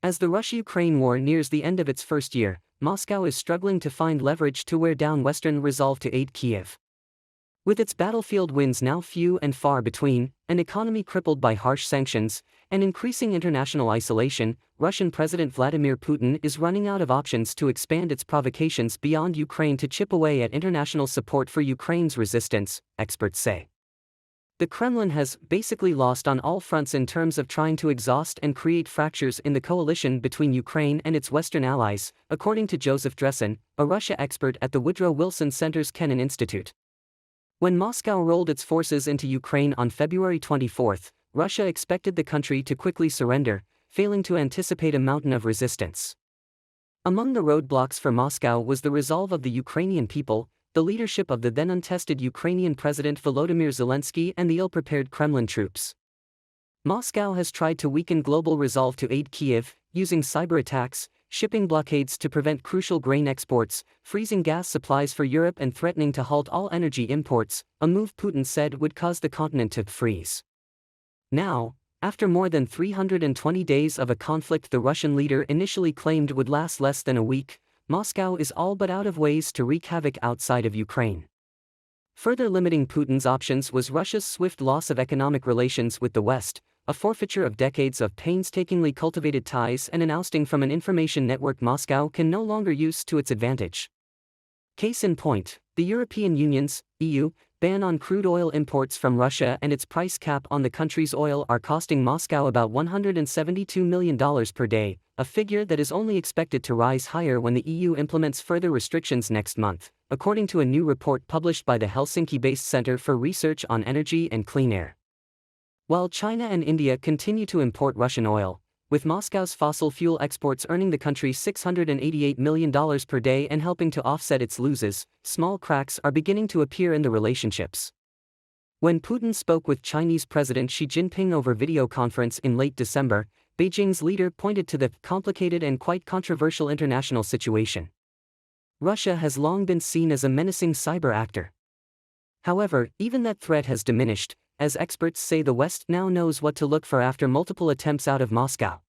As the Russia-Ukraine war nears the end of its first year, Moscow is struggling to find leverage to wear down Western resolve to aid Kyiv. With its battlefield wins now few and far between, an economy crippled by harsh sanctions, and increasing international isolation, Russian President Vladimir Putin is running out of options to expand its provocations beyond Ukraine to chip away at international support for Ukraine's resistance, experts say. The Kremlin has basically lost on all fronts in terms of trying to exhaust and create fractures in the coalition between Ukraine and its Western allies, according to Joseph Dressen, a Russia expert at the Woodrow Wilson Center's Kennan Institute. When Moscow rolled its forces into Ukraine on February 24, Russia expected the country to quickly surrender, failing to anticipate a mountain of resistance. Among the roadblocks for Moscow was the resolve of the Ukrainian people, the leadership of the then untested Ukrainian President Volodymyr Zelensky, and the ill-prepared Kremlin troops. Moscow has tried to weaken global resolve to aid Kyiv, using cyber attacks, shipping blockades to prevent crucial grain exports, freezing gas supplies for Europe, and threatening to halt all energy imports, a move Putin said would cause the continent to freeze. Now, after more than 320 days of a conflict the Russian leader initially claimed would last less than a week, Moscow is all but out of ways to wreak havoc outside of Ukraine. Further limiting Putin's options was Russia's swift loss of economic relations with the West, a forfeiture of decades of painstakingly cultivated ties, and an ousting from an information network Moscow can no longer use to its advantage. Case in point, the European Union's, EU, ban on crude oil imports from Russia and its price cap on the country's oil are costing Moscow about $172 million per day, a figure that is only expected to rise higher when the EU implements further restrictions next month, according to a new report published by the Helsinki-based Center for Research on Energy and Clean Air. While China and India continue to import Russian oil, with Moscow's fossil fuel exports earning the country $688 million per day and helping to offset its losses, small cracks are beginning to appear in the relationships. When Putin spoke with Chinese President Xi Jinping over video conference in late December, Beijing's leader pointed to the complicated and quite controversial international situation. Russia has long been seen as a menacing cyber actor. However, even that threat has diminished, as experts say the West now knows what to look for after multiple attempts out of Moscow.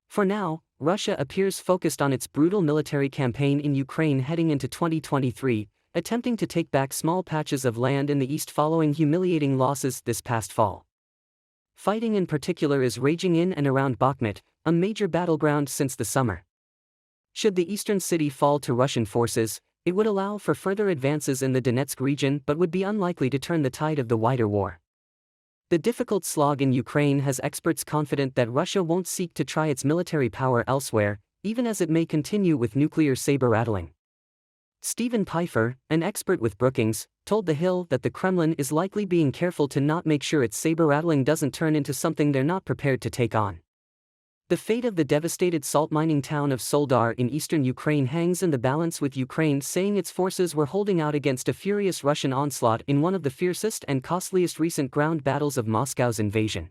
For now, Russia appears focused on its brutal military campaign in Ukraine heading into 2023, attempting to take back small patches of land in the east following humiliating losses this past fall. Fighting in particular is raging in and around Bakhmut, a major battleground since the summer. Should the eastern city fall to Russian forces, it would allow for further advances in the Donetsk region but would be unlikely to turn the tide of the wider war. The difficult slog in Ukraine has experts confident that Russia won't seek to try its military power elsewhere, even as it may continue with nuclear saber-rattling. Stephen Pfeiffer, an expert with Brookings, told The Hill that the Kremlin is likely being careful to not make sure its saber-rattling doesn't turn into something they're not prepared to take on. The fate of the devastated salt mining town of Soledar in eastern Ukraine hangs in the balance, with Ukraine saying its forces were holding out against a furious Russian onslaught in one of the fiercest and costliest recent ground battles of Moscow's invasion.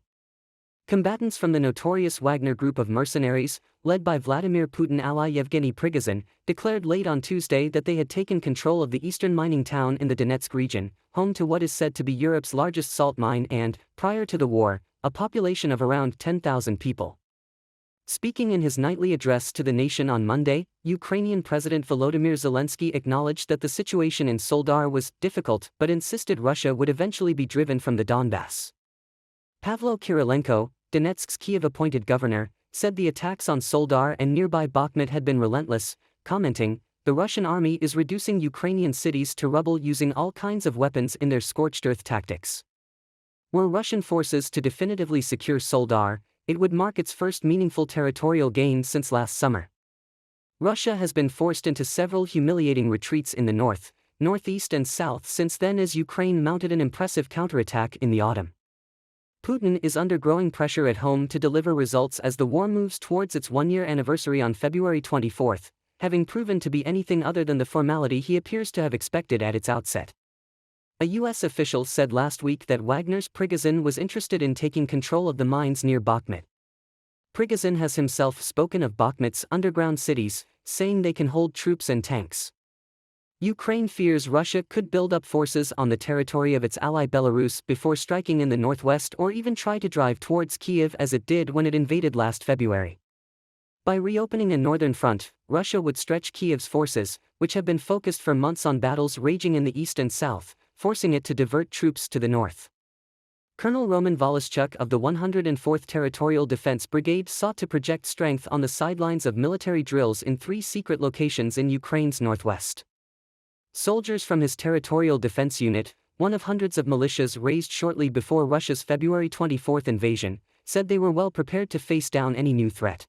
Combatants from the notorious Wagner group of mercenaries, led by Vladimir Putin ally Yevgeny Prigozhin, declared late on Tuesday that they had taken control of the eastern mining town in the Donetsk region, home to what is said to be Europe's largest salt mine and, prior to the war, a population of around 10,000 people. Speaking in his nightly address to the nation on Monday, Ukrainian President Volodymyr Zelensky acknowledged that the situation in Soledar was difficult but insisted Russia would eventually be driven from the Donbass. Pavlo Kirilenko, Donetsk's Kyiv-appointed governor, said the attacks on Soledar and nearby Bakhmut had been relentless, commenting, "The Russian army is reducing Ukrainian cities to rubble using all kinds of weapons in their scorched earth tactics." Were Russian forces to definitively secure Soledar, it would mark its first meaningful territorial gain since last summer. Russia has been forced into several humiliating retreats in the north, northeast and south since then, as Ukraine mounted an impressive counterattack in the autumn. Putin is under growing pressure at home to deliver results as the war moves towards its one-year anniversary on February 24, having proven to be anything other than the formality he appears to have expected at its outset. A U.S. official said last week that Wagner's Prigozhin was interested in taking control of the mines near Bakhmut. Prigozhin has himself spoken of Bakhmut's underground cities, saying they can hold troops and tanks. Ukraine fears Russia could build up forces on the territory of its ally Belarus before striking in the northwest or even try to drive towards Kyiv as it did when it invaded last February. By reopening a northern front, Russia would stretch Kiev's forces, which have been focused for months on battles raging in the east and south, forcing it to divert troops to the north. Colonel Roman Volodchuk of the 104th Territorial Defense Brigade sought to project strength on the sidelines of military drills in 3 secret locations in Ukraine's northwest. Soldiers from his Territorial Defense Unit, one of hundreds of militias raised shortly before Russia's February 24 invasion, said they were well prepared to face down any new threat.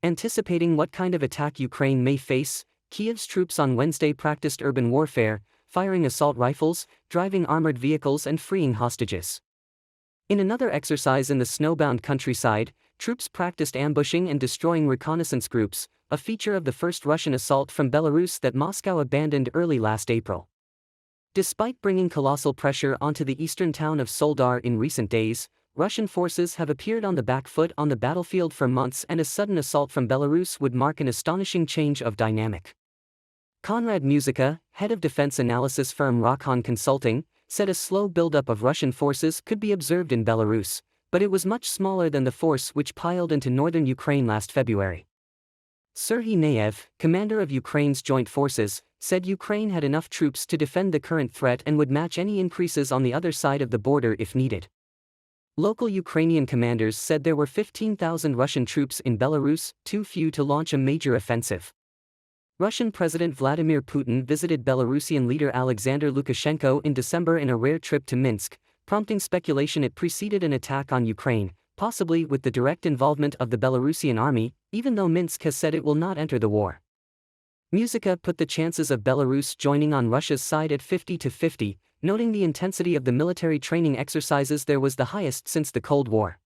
Anticipating what kind of attack Ukraine may face, Kiev's troops on Wednesday practiced urban warfare, firing assault rifles, driving armored vehicles and freeing hostages. In another exercise in the snowbound countryside, troops practiced ambushing and destroying reconnaissance groups, a feature of the first Russian assault from Belarus that Moscow abandoned early last April. Despite bringing colossal pressure onto the eastern town of Soledar in recent days, Russian forces have appeared on the back foot on the battlefield for months, and a sudden assault from Belarus would mark an astonishing change of dynamic. Konrad Muzyka, head of defense analysis firm Rokon Consulting, said a slow buildup of Russian forces could be observed in Belarus, but it was much smaller than the force which piled into northern Ukraine last February. Serhiy Nayev, commander of Ukraine's joint forces, said Ukraine had enough troops to defend the current threat and would match any increases on the other side of the border if needed. Local Ukrainian commanders said there were 15,000 Russian troops in Belarus, too few to launch a major offensive. Russian President Vladimir Putin visited Belarusian leader Alexander Lukashenko in December in a rare trip to Minsk, prompting speculation it preceded an attack on Ukraine, possibly with the direct involvement of the Belarusian army, even though Minsk has said it will not enter the war. Muzyka put the chances of Belarus joining on Russia's side at 50-50, noting the intensity of the military training exercises there was the highest since the Cold War.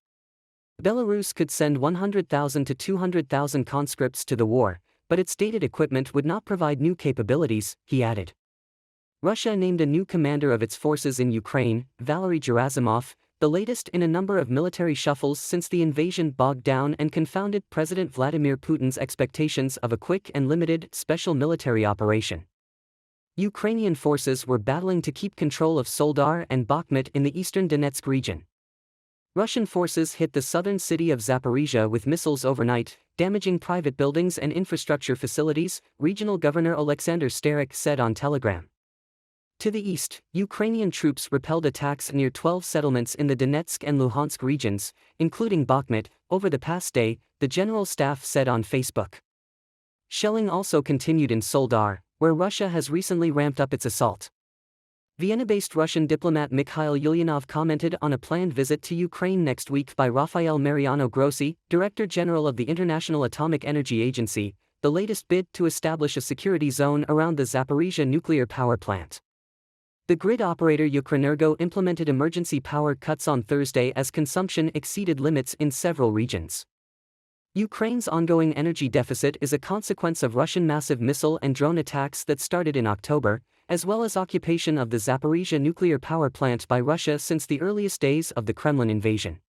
Belarus could send 100,000 to 200,000 conscripts to the war, but its dated equipment would not provide new capabilities, he added. Russia named a new commander of its forces in Ukraine, Valery Gerasimov, the latest in a number of military shuffles since the invasion bogged down and confounded President Vladimir Putin's expectations of a quick and limited special military operation. Ukrainian forces were battling to keep control of Soledar and Bakhmut in the eastern Donetsk region. Russian forces hit the southern city of Zaporizhia with missiles overnight, damaging private buildings and infrastructure facilities, Regional Governor Alexander Starik said on Telegram. To the east, Ukrainian troops repelled attacks near 12 settlements in the Donetsk and Luhansk regions, including Bakhmut, over the past day, the General Staff said on Facebook. Shelling also continued in Soledar, where Russia has recently ramped up its assault. Vienna-based Russian diplomat Mikhail Ulyanov commented on a planned visit to Ukraine next week by Rafael Mariano Grossi, Director General of the International Atomic Energy Agency, the latest bid to establish a security zone around the Zaporizhia nuclear power plant. The grid operator Ukrenergo implemented emergency power cuts on Thursday as consumption exceeded limits in several regions. Ukraine's ongoing energy deficit is a consequence of Russian massive missile and drone attacks that started in October, as well as occupation of the Zaporizhia nuclear power plant by Russia since the earliest days of the Kremlin invasion.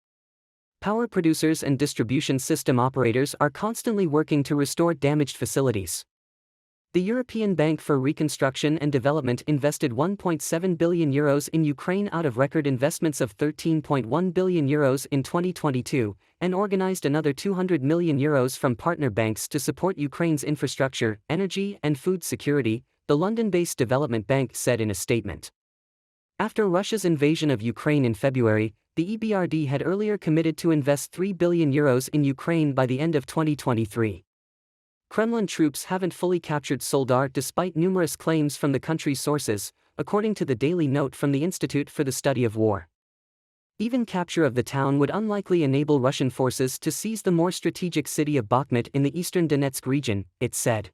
Power producers and distribution system operators are constantly working to restore damaged facilities. The European Bank for Reconstruction and Development invested €1.7 billion in Ukraine out of record investments of €13.1 billion in 2022, and organized another €200 million from partner banks to support Ukraine's infrastructure, energy, and food security, the London-based development bank said in a statement. After Russia's invasion of Ukraine in February, the EBRD had earlier committed to invest €3 billion in Ukraine by the end of 2023. Kremlin troops haven't fully captured Soledar despite numerous claims from the country's sources, according to the Daily Note from the Institute for the Study of War. Even capture of the town would unlikely enable Russian forces to seize the more strategic city of Bakhmut in the eastern Donetsk region, it said.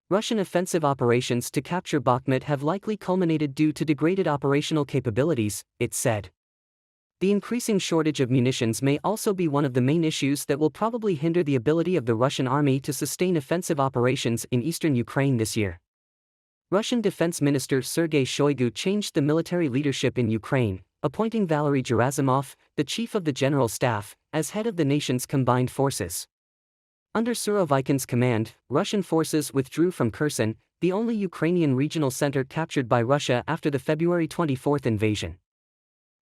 Russian offensive operations to capture Bakhmut have likely culminated due to degraded operational capabilities, it said. The increasing shortage of munitions may also be one of the main issues that will probably hinder the ability of the Russian army to sustain offensive operations in eastern Ukraine this year. Russian Defense Minister Sergei Shoigu changed the military leadership in Ukraine, appointing Valery Gerasimov, the chief of the General Staff, as head of the nation's combined forces. Under Surovikin's command, Russian forces withdrew from Kherson, the only Ukrainian regional center captured by Russia after the February 24 invasion.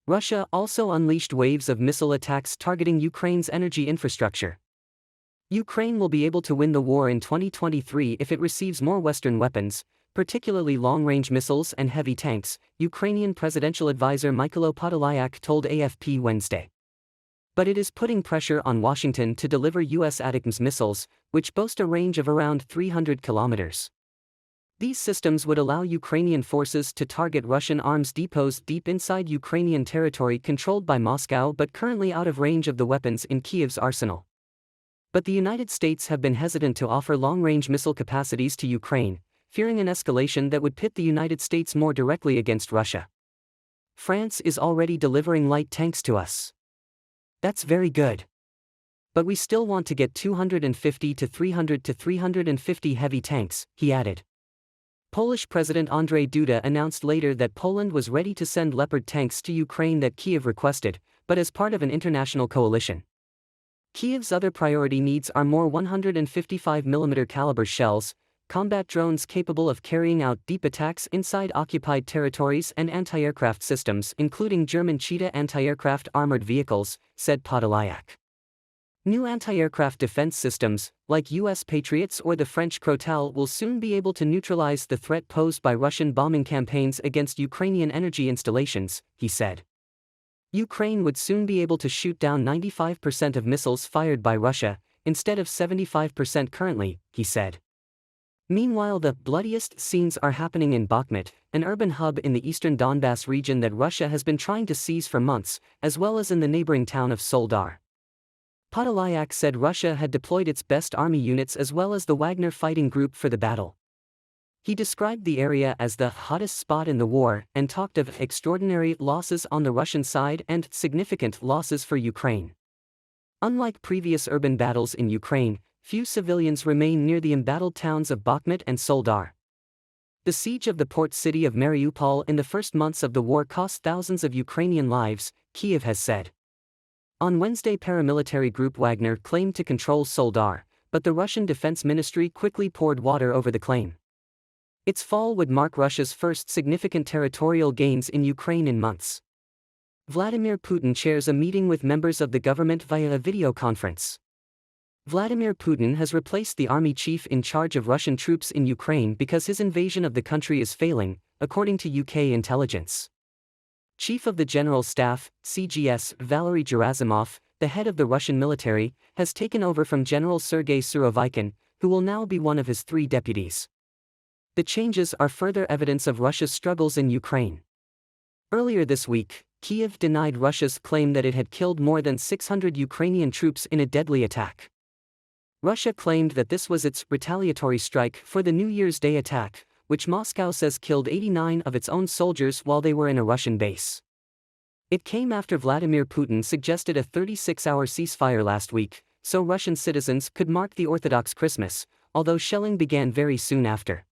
Russia also unleashed waves of missile attacks targeting Ukraine's energy infrastructure. Ukraine will be able to win the war in 2023 if it receives more Western weapons, particularly long-range missiles and heavy tanks, Ukrainian presidential advisor Mykhailo Podolyak told AFP Wednesday. But it is putting pressure on Washington to deliver U.S. ATACMS missiles, which boast a range of around 300 kilometers. These systems would allow Ukrainian forces to target Russian arms depots deep inside Ukrainian territory controlled by Moscow but currently out of range of the weapons in Kyiv's arsenal. But the United States have been hesitant to offer long-range missile capacities to Ukraine, fearing an escalation that would pit the United States more directly against Russia. France is already delivering light tanks to us. That's very good. But we still want to get 250 to 300 to 350 heavy tanks, he added. Polish President Andrzej Duda announced later that Poland was ready to send Leopard tanks to Ukraine that Kyiv requested, but as part of an international coalition. Kyiv's other priority needs are more 155mm caliber shells, combat drones capable of carrying out deep attacks inside occupied territories and anti-aircraft systems including German Cheetah anti-aircraft armored vehicles, said Podolyak. New anti-aircraft defense systems, like US Patriots or the French Crotale, will soon be able to neutralize the threat posed by Russian bombing campaigns against Ukrainian energy installations, he said. Ukraine would soon be able to shoot down 95% of missiles fired by Russia, instead of 75% currently, he said. Meanwhile, the bloodiest scenes are happening in Bakhmut, an urban hub in the eastern Donbass region that Russia has been trying to seize for months, as well as in the neighboring town of Soledar. Podolyak said Russia had deployed its best army units as well as the Wagner fighting group for the battle. He described the area as the hottest spot in the war and talked of extraordinary losses on the Russian side and significant losses for Ukraine. Unlike previous urban battles in Ukraine, few civilians remain near the embattled towns of Bakhmut and Soledar. The siege of the port city of Mariupol in the first months of the war cost thousands of Ukrainian lives, Kyiv has said. On Wednesday, paramilitary group Wagner claimed to control Soledar, but the Russian Defense Ministry quickly poured water over the claim. Its fall would mark Russia's first significant territorial gains in Ukraine in months. Vladimir Putin chairs a meeting with members of the government via a video conference. Vladimir Putin has replaced the army chief in charge of Russian troops in Ukraine because his invasion of the country is failing, according to UK intelligence. Chief of the General Staff, CGS, Valery Gerasimov, the head of the Russian military, has taken over from General Sergei Surovikin, who will now be one of his 3 deputies. The changes are further evidence of Russia's struggles in Ukraine. Earlier this week, Kyiv denied Russia's claim that it had killed more than 600 Ukrainian troops in a deadly attack. Russia claimed that this was its retaliatory strike for the New Year's Day attack, which Moscow says killed 89 of its own soldiers while they were in a Russian base. It came after Vladimir Putin suggested a 36-hour ceasefire last week, so Russian citizens could mark the Orthodox Christmas, although shelling began very soon after.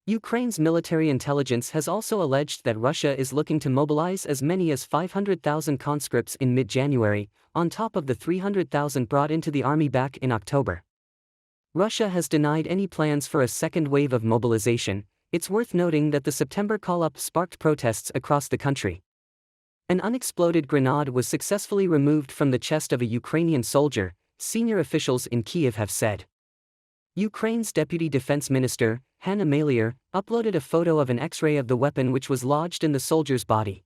Ukraine's military intelligence has also alleged that Russia is looking to mobilize as many as 500,000 conscripts in mid-January, on top of the 300,000 brought into the army back in October. Russia has denied any plans for a second wave of mobilization. It's worth noting that the September call-up sparked protests across the country. An unexploded grenade was successfully removed from the chest of a Ukrainian soldier, senior officials in Kyiv have said. Ukraine's deputy defense minister, Hanna Maliar, uploaded a photo of an X-ray of the weapon which was lodged in the soldier's body.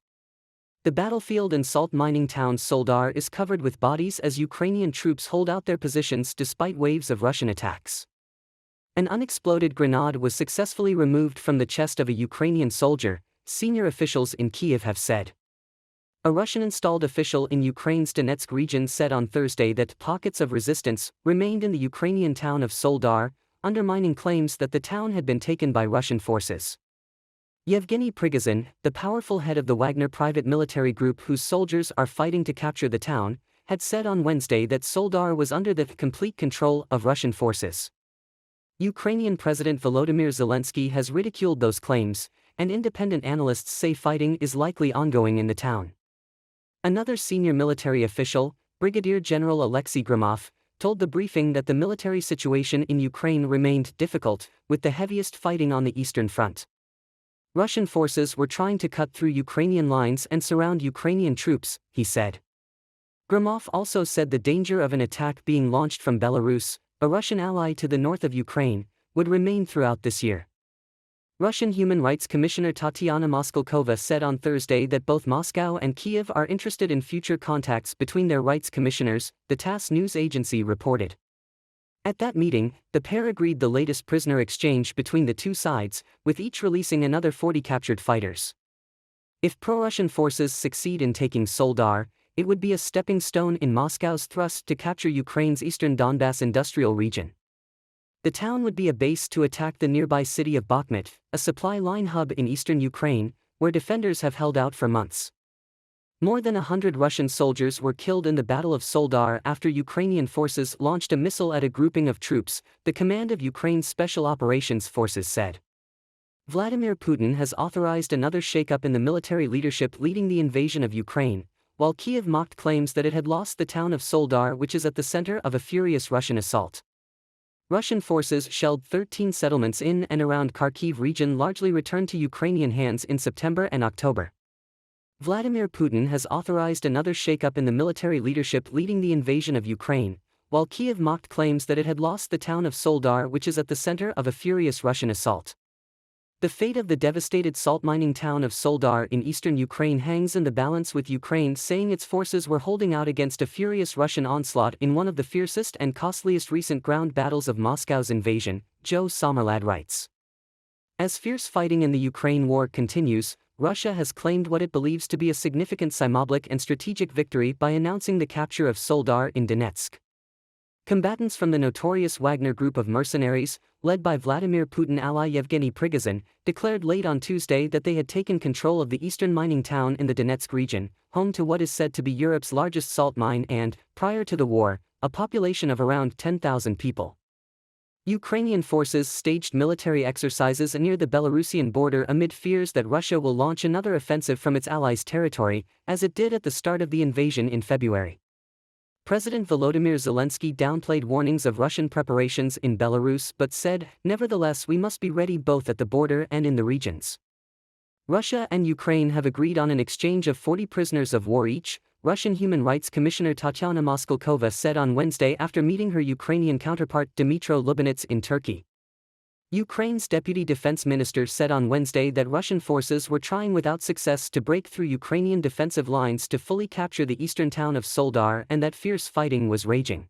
The battlefield in salt mining town Soledar is covered with bodies as Ukrainian troops hold out their positions despite waves of Russian attacks. An unexploded grenade was successfully removed from the chest of a Ukrainian soldier, senior officials in Kyiv have said. A Russian-installed official in Ukraine's Donetsk region said on Thursday that pockets of resistance remained in the Ukrainian town of Soledar, undermining claims that the town had been taken by Russian forces. Yevgeny Prigozhin, the powerful head of the Wagner private military group whose soldiers are fighting to capture the town, had said on Wednesday that Soledar was under the complete control of Russian forces. Ukrainian President Volodymyr Zelensky has ridiculed those claims, and independent analysts say fighting is likely ongoing in the town. Another senior military official, Brigadier General Alexei Gromov, told the briefing that the military situation in Ukraine remained difficult, with the heaviest fighting on the Eastern Front. Russian forces were trying to cut through Ukrainian lines and surround Ukrainian troops, he said. Gromov also said the danger of an attack being launched from Belarus, a Russian ally to the north of Ukraine, would remain throughout this year. Russian Human Rights Commissioner Tatiana Moskalkova said on Thursday that both Moscow and Kiev are interested in future contacts between their rights commissioners, the TASS news agency reported. At that meeting, the pair agreed the latest prisoner exchange between the two sides, with each releasing another 40 captured fighters. If pro-Russian forces succeed in taking Soledar, it would be a stepping stone in Moscow's thrust to capture Ukraine's eastern Donbas industrial region. The town would be a base to attack the nearby city of Bakhmut, a supply line hub in eastern Ukraine, where defenders have held out for months. More than 100 Russian soldiers were killed in the Battle of Soledar after Ukrainian forces launched a missile at a grouping of troops, the command of Ukraine's Special Operations Forces said. Vladimir Putin has authorized another shakeup in the military leadership leading the invasion of Ukraine, while Kiev mocked claims that it had lost the town of Soledar, which is at the center of a furious Russian assault. Russian forces shelled 13 settlements in and around Kharkiv region, largely returned to Ukrainian hands in September and October. Vladimir Putin has authorized another shakeup in the military leadership leading the invasion of Ukraine, while Kiev mocked claims that it had lost the town of Soledar, which is at the center of a furious Russian assault. The fate of the devastated salt mining town of Soledar in eastern Ukraine hangs in the balance, with Ukraine saying its forces were holding out against a furious Russian onslaught in one of the fiercest and costliest recent ground battles of Moscow's invasion, Joe Sommerlad writes. As fierce fighting in the Ukraine war continues, Russia has claimed what it believes to be a significant symbolic and strategic victory by announcing the capture of Soledar in Donetsk. Combatants from the notorious Wagner group of mercenaries, led by Vladimir Putin ally Yevgeny Prigozhin, declared late on Tuesday that they had taken control of the eastern mining town in the Donetsk region, home to what is said to be Europe's largest salt mine and, prior to the war, a population of around 10,000 people. Ukrainian forces staged military exercises near the Belarusian border amid fears that Russia will launch another offensive from its allies' territory, as it did at the start of the invasion in February. President Volodymyr Zelensky downplayed warnings of Russian preparations in Belarus but said, "Nevertheless, we must be ready both at the border and in the regions." Russia and Ukraine have agreed on an exchange of 40 prisoners of war each, Russian Human Rights Commissioner Tatiana Moskalkova said on Wednesday after meeting her Ukrainian counterpart Dmytro Lubinets in Turkey. Ukraine's deputy defense minister said on Wednesday that Russian forces were trying without success to break through Ukrainian defensive lines to fully capture the eastern town of Soledar and that fierce fighting was raging.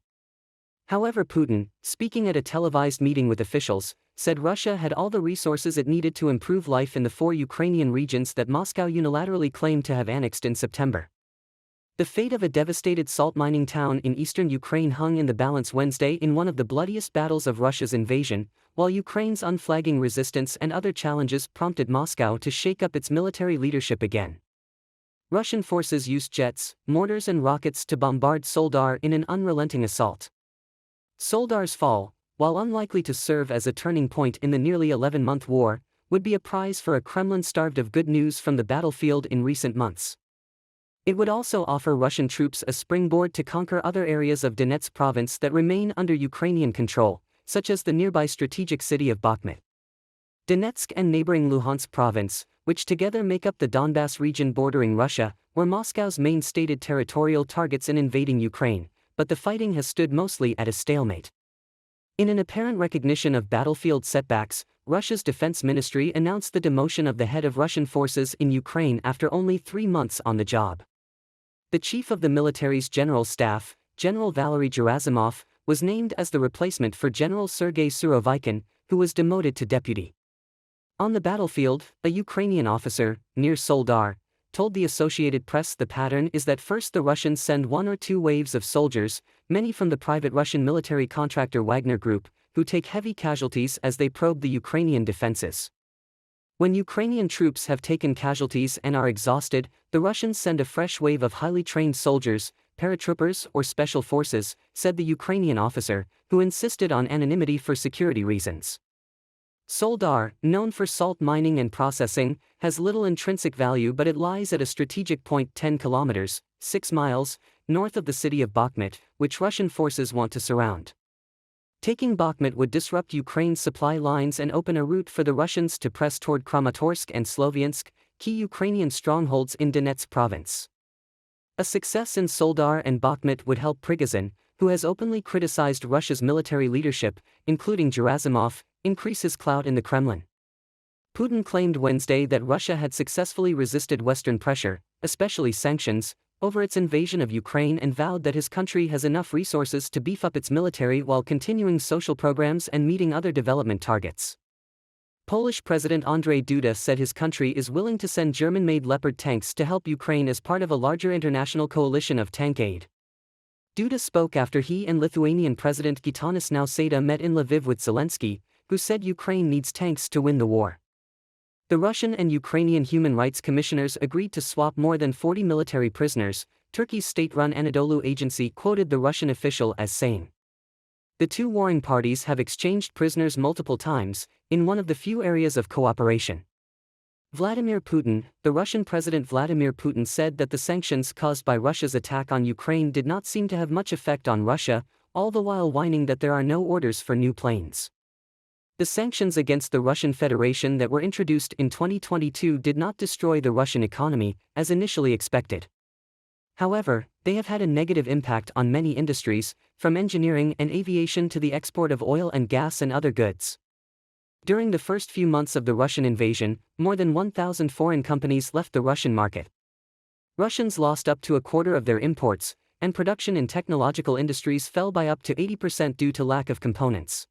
However, Putin, speaking at a televised meeting with officials, said Russia had all the resources it needed to improve life in the 4 Ukrainian regions that Moscow unilaterally claimed to have annexed in September. The fate of a devastated salt mining town in eastern Ukraine hung in the balance Wednesday in one of the bloodiest battles of Russia's invasion, while Ukraine's unflagging resistance and other challenges prompted Moscow to shake up its military leadership again. Russian forces used jets, mortars and rockets to bombard Soledar in an unrelenting assault. Soldar's fall, while unlikely to serve as a turning point in the nearly 11-month war, would be a prize for a Kremlin starved of good news from the battlefield in recent months. It would also offer Russian troops a springboard to conquer other areas of Donetsk province that remain under Ukrainian control, such as the nearby strategic city of Bakhmut. Donetsk and neighboring Luhansk province, which together make up the Donbas region bordering Russia, were Moscow's main stated territorial targets in invading Ukraine, but the fighting has stood mostly at a stalemate. In an apparent recognition of battlefield setbacks, Russia's defense ministry announced the demotion of the head of Russian forces in Ukraine after only 3 months on the job. The chief of the military's general staff, General Valery Gerasimov, was named as the replacement for General Sergei Surovikin, who was demoted to deputy. On the battlefield, a Ukrainian officer, near Soledar, told the Associated Press the pattern is that first the Russians send 1 or 2 waves of soldiers, many from the private Russian military contractor Wagner Group, who take heavy casualties as they probe the Ukrainian defenses. When Ukrainian troops have taken casualties and are exhausted, the Russians send a fresh wave of highly trained soldiers, paratroopers or special forces, said the Ukrainian officer, who insisted on anonymity for security reasons. Soledar, known for salt mining and processing, has little intrinsic value, but it lies at a strategic point 10 kilometers, 6 miles, north of the city of Bakhmut, which Russian forces want to surround. Taking Bakhmut would disrupt Ukraine's supply lines and open a route for the Russians to press toward Kramatorsk and Sloviansk, key Ukrainian strongholds in Donetsk province. A success in Soledar and Bakhmut would help Prigozhin, who has openly criticized Russia's military leadership, including Gerasimov, increase his clout in the Kremlin. Putin claimed Wednesday that Russia had successfully resisted Western pressure, especially sanctions, over its invasion of Ukraine and vowed that his country has enough resources to beef up its military while continuing social programs and meeting other development targets. Polish President Andrzej Duda said his country is willing to send German-made Leopard tanks to help Ukraine as part of a larger international coalition of tank aid. Duda spoke after he and Lithuanian President Gitanas Nausėda met in Lviv with Zelensky, who said Ukraine needs tanks to win the war. The Russian and Ukrainian human rights commissioners agreed to swap more than 40 military prisoners, Turkey's state-run Anadolu agency quoted the Russian official as saying. The two warring parties have exchanged prisoners multiple times, in one of the few areas of cooperation. Vladimir Putin, the Russian President Vladimir Putin said that the sanctions caused by Russia's attack on Ukraine did not seem to have much effect on Russia, all the while whining that there are no orders for new planes. The sanctions against the Russian Federation that were introduced in 2022 did not destroy the Russian economy, as initially expected. However, they have had a negative impact on many industries, from engineering and aviation to the export of oil and gas and other goods. During the first few months of the Russian invasion, more than 1,000 foreign companies left the Russian market. Russians lost up to a quarter of their imports, and production in technological industries fell by up to 80% due to lack of components.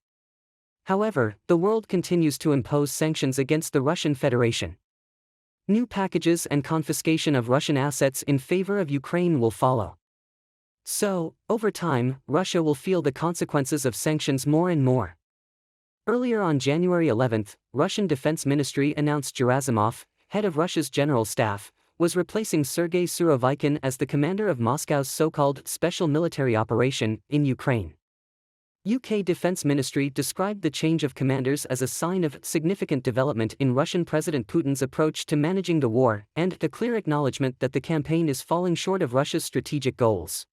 However, the world continues to impose sanctions against the Russian Federation. New packages and confiscation of Russian assets in favor of Ukraine will follow. So, over time, Russia will feel the consequences of sanctions more and more. Earlier on January 11, Russian Defense Ministry announced Gerasimov, head of Russia's general staff, was replacing Sergei Surovikin as the commander of Moscow's so-called special military operation in Ukraine. UK Defense Ministry described the change of commanders as a sign of significant development in Russian President Putin's approach to managing the war and the clear acknowledgement that the campaign is falling short of Russia's strategic goals.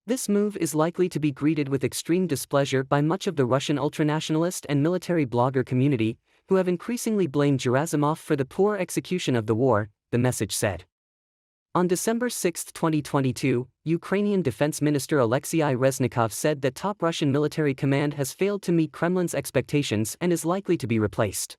This move is likely to be greeted with extreme displeasure by much of the Russian ultranationalist and military blogger community, who have increasingly blamed Gerasimov for the poor execution of the war, the message said. On December 6, 2022, Ukrainian Defense Minister Alexei Reznikov said that top Russian military command has failed to meet Kremlin's expectations and is likely to be replaced.